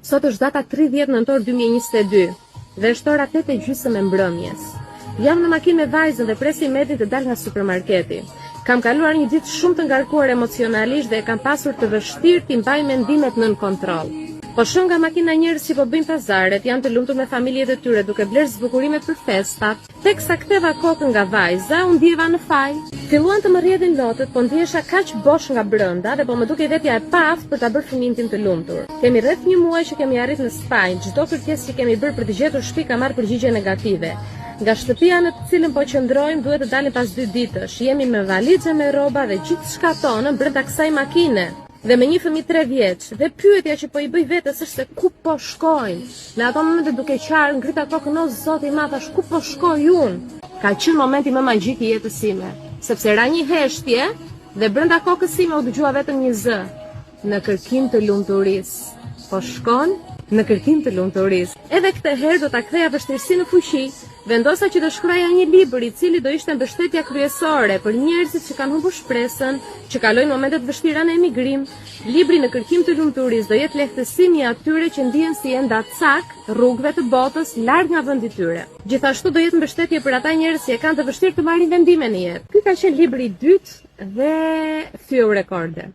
Sot është data 30 nëntor 2022 dhe është ora 8:30 e mbrëmjes. Jam në makinë me vajzën dhe presim Medin të dalë nga supermarketi. Kam kaluar një ditë shumë të ngarkuar emocionalisht dhe kam pasur të vështirë t'i mbaj mendimet nën kontroll. Po shoh nga makina njerëz që po bëjnë pazaret, janë të lumtur me familjet e tyre duke bler zbukurime për festat. Teksa ktheva kokën nga vajza, u ndjeva në faj. Filluan të më rrjedhin lotët, po ndihesha kaq bosh nga brenda dhe po më dukej vetja e paftë për ta bërë fëmijën tim të lumtur. Kemi rreth një muaj që kemi arritur në Spanjë, çdo kërkesë që kemi bërë për të gjetur shtëpi ka marrë përgjigje negative. Nga shtëpia në të cilën po qëndrojmë duhet të dalim pas 2 ditësh. Jemi me valizhe me rroba dhe gjithçka tonë brenda kësaj makine. Dhe me një fëmijë 3 vjeç, dhe pyetja që po i bëj vetes është se ku po shkojnë. Në ato momente duke qarë ngrita kokën, o Zoti i madh, thash ku po shkoj unë? Ka qenë momenti më magjik i jetës sime, sepse ra një heshtje dhe brenda kokës sime u dëgjua vetëm një zë, në kërkim të lumturisë. Po shkon në kërkim të lumturisë. Edhe këtë herë do ta ktheja vështirësinë në fuqi. Vendosa që të shkruaja një libër i cili do ishte mbështetja kryesore për njerëzit që kanë humbur shpresën, që kalojnë momente të vështira në emigrim. Libri Në kërkim të lumturisë do jetë lehtësimi atyre që ndihen si enda cak rrugëve të botës larg nga vendi i tyre. Gjithashtu do jetë mbështetje për ata njerëz që kanë të vështirë të marrin vendime në jetë. Ky ka qenë libri i dytë dhe thyu rekorde.